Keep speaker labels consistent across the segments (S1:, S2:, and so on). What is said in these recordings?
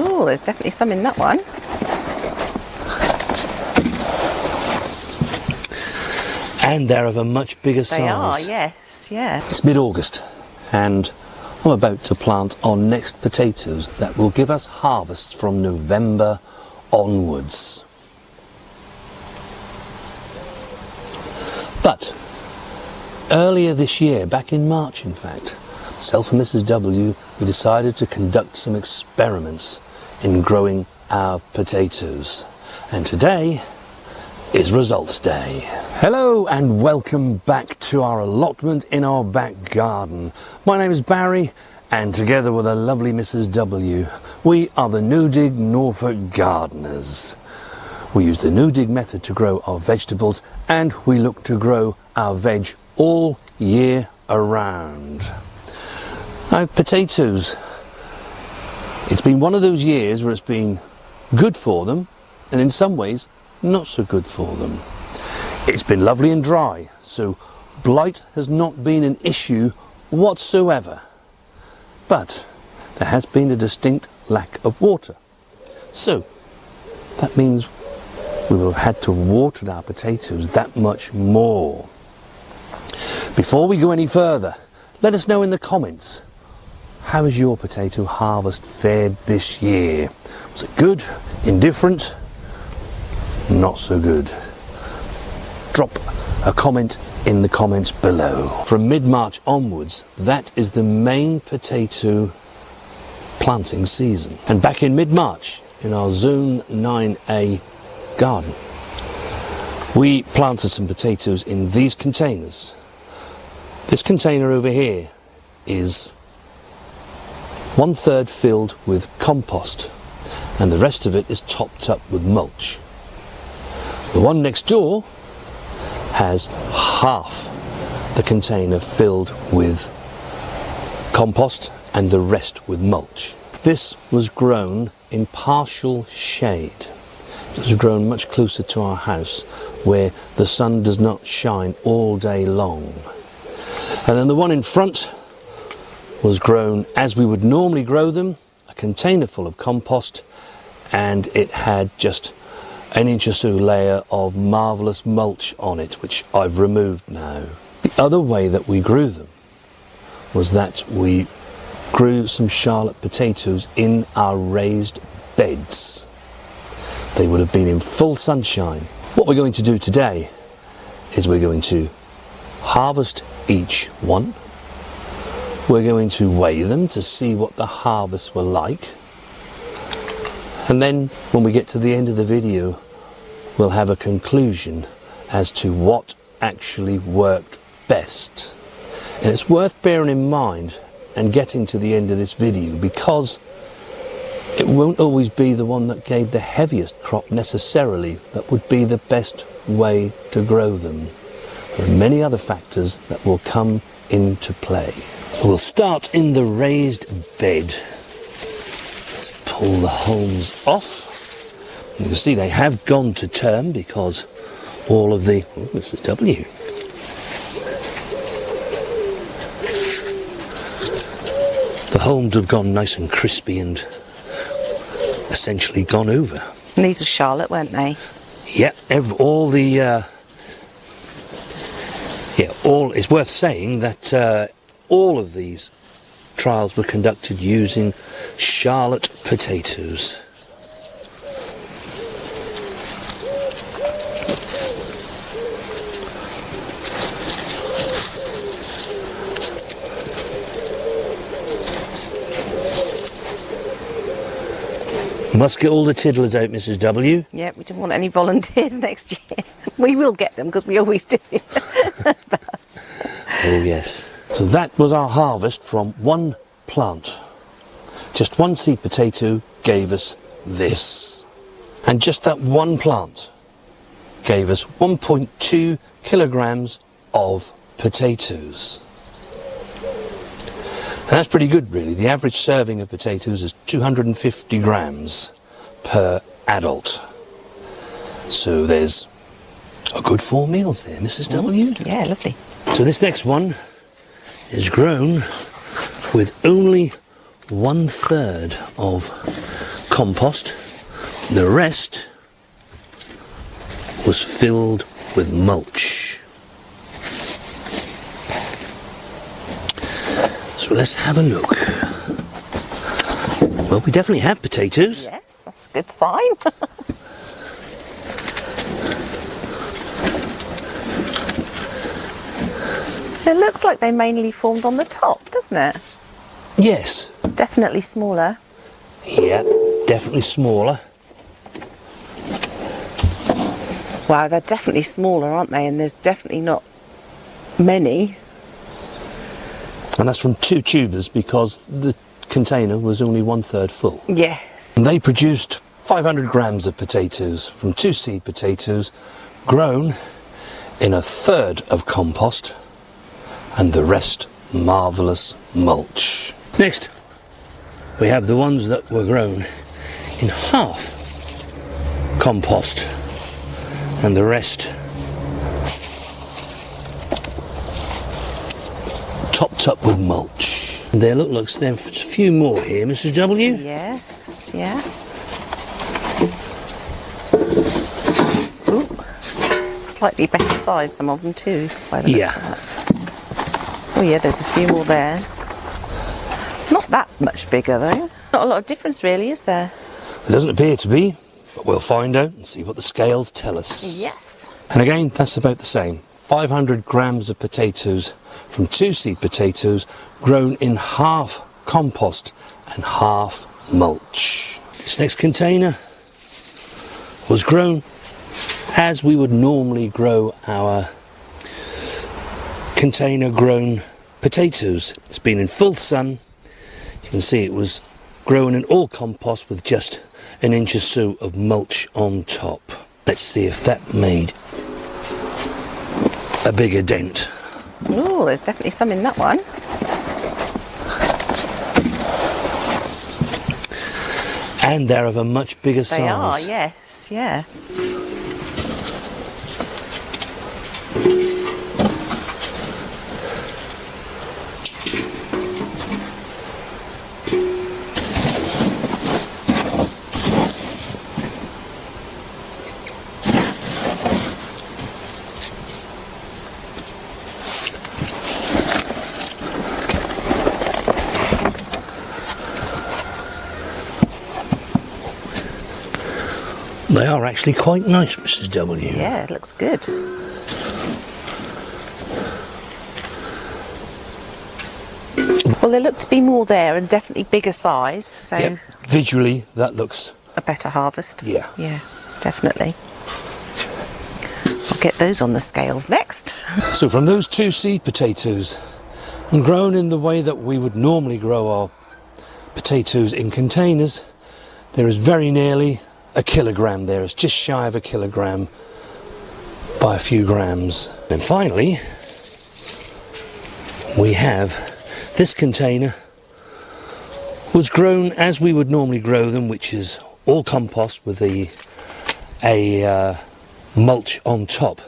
S1: Oh, there's definitely some in that one.
S2: And they're of a much bigger size.
S1: They are, yes, yeah.
S2: It's mid-August and I'm about to plant our next potatoes that will give us harvests from November onwards. But earlier this year, back in March in fact, myself and Mrs. W, we decided to conduct some experiments in growing our potatoes. And today is results day. Hello and welcome back to our allotment in our back garden. My name is Barry and together with a lovely Mrs. W, we are the No Dig Norfolk gardeners. We use the no dig method to grow our vegetables and we look to grow our veg all year around. Now potatoes, it's been one of those years where it's been good for them and in some ways not so good for them. It's been lovely and dry, so blight has not been an issue whatsoever. But there has been a distinct lack of water. So that means we will have had to water our potatoes that much more. Before we go any further, let us know in the comments, how has your potato harvest fared this year? Was it good, indifferent, not so good? Drop a comment in the comments below. From mid-March onwards, that is the main potato planting season. And back in mid-March, in our Zone 9A garden, we planted some potatoes in these containers. This container over here is 1/3 filled with compost and the rest of it is topped up with mulch. The one next door has half the container filled with compost and the rest with mulch. This was grown in partial shade. It was grown much closer to our house where the sun does not shine all day long. And then the one in front was grown as we would normally grow them, a container full of compost, and it had just an inch or so layer of marvellous mulch on it, which I've removed now. The other way that we grew them was that we grew some Charlotte potatoes in our raised beds. They would have been in full sunshine. What we're going to do today is we're going to harvest each one. We're going to weigh them to see what the harvests were like. And then when we get to the end of the video, we'll have a conclusion as to what actually worked best. And it's worth bearing in mind and getting to the end of this video, because it won't always be the one that gave the heaviest crop necessarily that would be the best way to grow them. There are many other factors that will come into play. We'll start in the raised bed. Pull the hulls off. You can see they have gone to term because all of the... Oh, this is W. The hulls have gone nice and crispy and essentially gone over.
S1: And these are Charlotte, weren't they?
S2: Yeah, it's worth saying that all of these trials were conducted using Charlotte potatoes. Must get all the tiddlers out, Mrs. W.
S1: Yeah, we don't want any volunteers next year. We will get them because we always do.
S2: Oh yes. So that was our harvest from one plant. Just one seed potato gave us this. And just that one plant gave us 1.2 kilograms of potatoes. And that's pretty good really. The average serving of potatoes is 250 grams per adult. So there's a good 4 meals there, Mrs. W.
S1: Yeah, lovely.
S2: So this next one is grown with only 1/3 of compost. The rest was filled with mulch. So let's have a look. Well, we definitely have potatoes.
S1: Yes, that's a good sign. It looks like they mainly formed on the top, doesn't it?
S2: Yes.
S1: Definitely smaller.
S2: Yeah, definitely smaller.
S1: Wow, they're definitely smaller, aren't they? And there's definitely not many.
S2: And that's from 2 tubers because the container was only 1/3 full.
S1: Yes.
S2: And they produced 500 grams of potatoes from 2 seed potatoes grown in 1/3 of compost and the rest marvellous mulch. Next, we have the ones that were grown in half compost and the rest topped up with mulch. And there looks there's a few more here, Mrs. W.
S1: Yes, yeah. Ooh. Slightly better size, some of them too. By the looks of that. Oh yeah, there's a few more there. Not that much bigger though. Not a lot of difference really, is there?
S2: It doesn't appear to be, but we'll find out and see what the scales tell us.
S1: Yes.
S2: And again, that's about the same. 500 grams of potatoes from 2 seed potatoes grown in half compost and half mulch. This next container was grown as we would normally grow our container grown potatoes. It's been in full sun. You can see it was grown in all compost with just 1 inch or so of mulch on top. Let's see if that made a bigger dent.
S1: Oh, there's definitely some in that one.
S2: And they're of a much bigger size.
S1: They are, yes, yeah.
S2: They are actually quite nice, Mrs. W.
S1: Yeah, it looks good. Well, there look to be more there and definitely bigger size, so
S2: Yep. Visually, that looks...
S1: a better harvest.
S2: Yeah.
S1: Yeah, definitely. I'll get those on the scales next.
S2: So from those 2 seed potatoes, and grown in the way that we would normally grow our potatoes in containers, there is very nearly 1 kilogram there. It's just shy of 1 kilogram by a few grams. And finally, we have this container was grown as we would normally grow them, which is all compost with a mulch on top.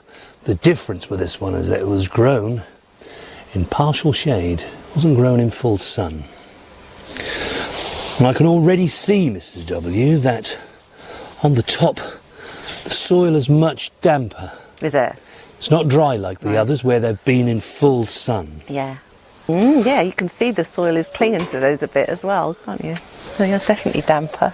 S2: The difference with this one is that it was grown in partial shade. It wasn't grown in full sun. And I can already see, Mrs. W, that on the top the soil is much damper.
S1: Is it?
S2: It's not dry like the others where they've been in full sun.
S1: Yeah. Yeah, you can see the soil is clinging to those a bit as well, can't you? So you're definitely damper.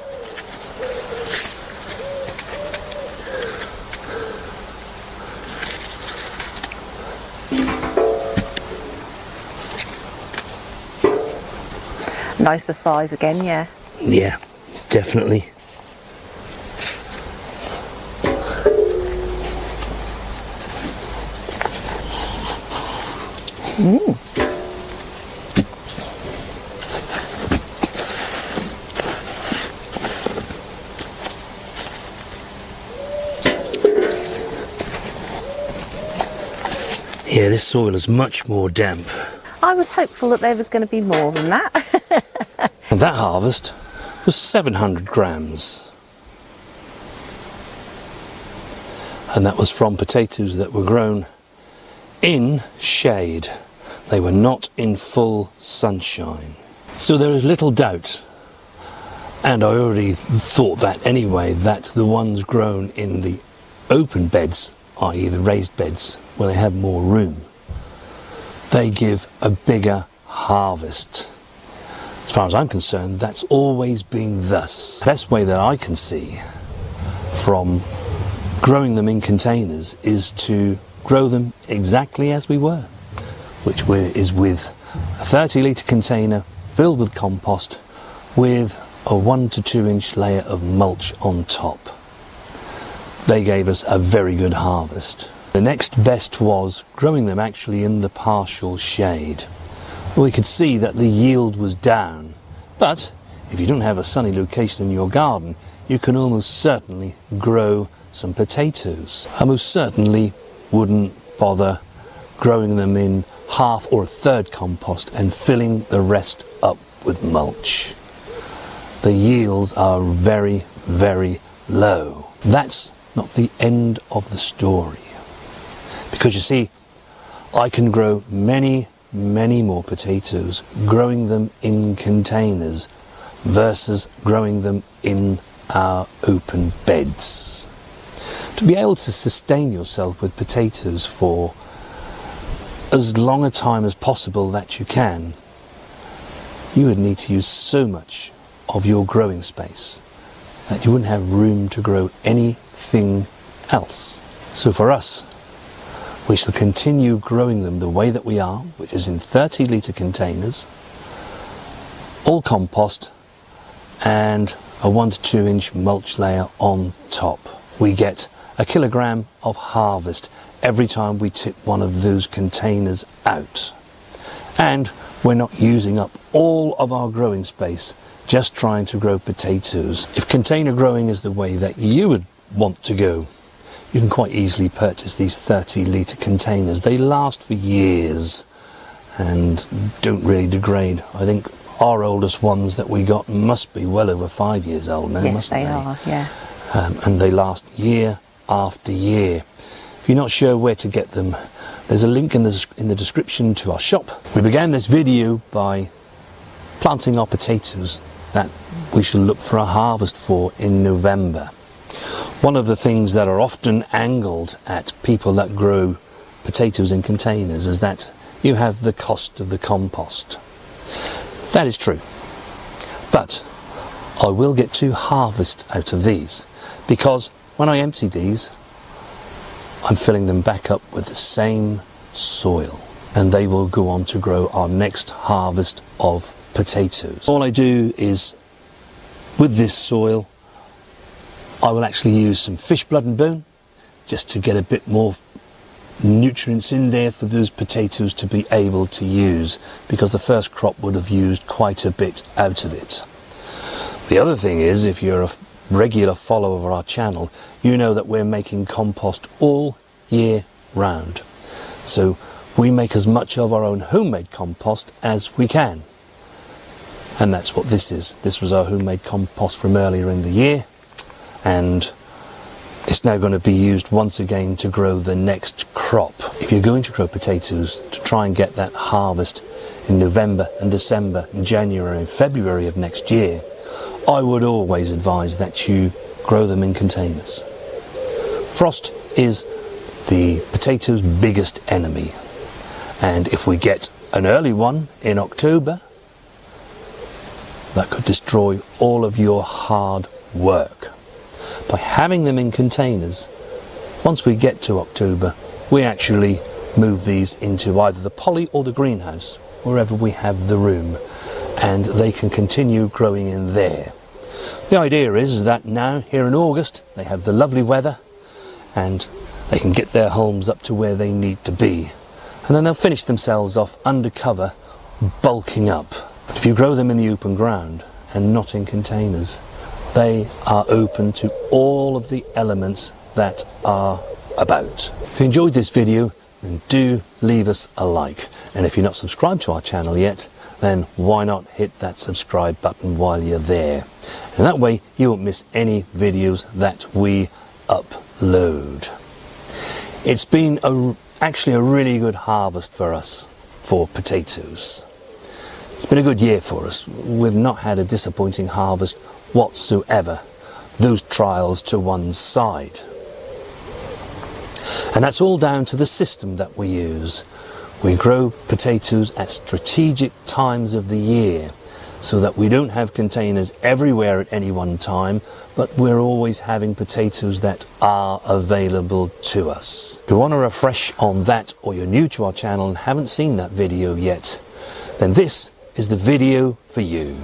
S1: Nicer size again, yeah.
S2: Yeah, definitely. Yeah, this soil is much more damp.
S1: I was hopeful that there was going to be more than that.
S2: And that harvest was 700 grams. And that was from potatoes that were grown in shade. They were not in full sunshine. So there is little doubt And I already thought that anyway, that the ones grown in the open beds, i.e. the raised beds, where they have more room, they give a bigger harvest. As far as I'm concerned, that's always been thus. The best way that I can see from growing them in containers is to grow them exactly as we were, which is with a 30-litre container filled with compost with a 1 to 2 inch layer of mulch on top. They gave us a very good harvest. The next best was growing them actually in the partial shade. We could see that the yield was down, but if you don't have a sunny location in your garden, you can almost certainly grow some potatoes. I most certainly wouldn't bother growing them in half or a third compost and filling the rest up with mulch. The yields are very, very low. That's not the end of the story. Because you see, I can grow many, many more potatoes growing them in containers versus growing them in our open beds. To be able to sustain yourself with potatoes for as long a time as possible that you can, you would need to use so much of your growing space that you wouldn't have room to grow anything else. So for us, we shall continue growing them the way that we are, which is in 30-litre containers, all compost, and a 1 to 2 inch mulch layer on top. We get a kilogram of harvest every time we tip one of those containers out. And we're not using up all of our growing space just trying to grow potatoes. If container growing is the way that you would want to go, you can quite easily purchase these 30-litre containers. They last for years and don't really degrade. I think our oldest ones that we got must be well over 5 years old now,
S1: yes,
S2: mustn't they?
S1: Are, yeah.
S2: And they last year after year. If you're not sure where to get them, there's a link in the description to our shop. We began this video by planting our potatoes that we shall look for a harvest for in November. One of the things that are often angled at people that grow potatoes in containers is that you have the cost of the compost. That is true, but I will get to harvest out of these, because when I empty these, I'm filling them back up with the same soil, and they will go on to grow our next harvest of potatoes. All I do is, with this soil, I will actually use some fish blood and bone just to get a bit more nutrients in there for those potatoes to be able to use, because the first crop would have used quite a bit out of it. The other thing is, if you're a regular follower of our channel, you know that we're making compost all year round. So we make as much of our own homemade compost as we can. And that's what this is. This was our homemade compost from earlier in the year, and it's now going to be used once again to grow the next crop. If you're going to grow potatoes to try and get that harvest in November and December and January and February of next year, I would always advise that you grow them in containers. Frost is the potato's biggest enemy, and if we get an early one in October, that could destroy all of your hard work. By having them in containers, once we get to October, we actually move these into either the poly or the greenhouse, wherever we have the room, and they can continue growing in there. The idea is that now, here in August, they have the lovely weather and they can get their homes up to where they need to be, and then they'll finish themselves off under cover, bulking up. If you grow them in the open ground and not in containers, they are open to all of the elements that are about. If you enjoyed this video, then do leave us a like, and if you're not subscribed to our channel yet, then why not hit that subscribe button while you're there, and that way you won't miss any videos that we upload. It's been actually a really good harvest for us for potatoes. It's been a good year for us. We've not had a disappointing harvest whatsoever. Those trials to one side. And that's all down to the system that we use. We grow potatoes at strategic times of the year, so that we don't have containers everywhere at any one time, but we're always having potatoes that are available to us. If you want to refresh on that, or you're new to our channel and haven't seen that video yet, then this is the video for you.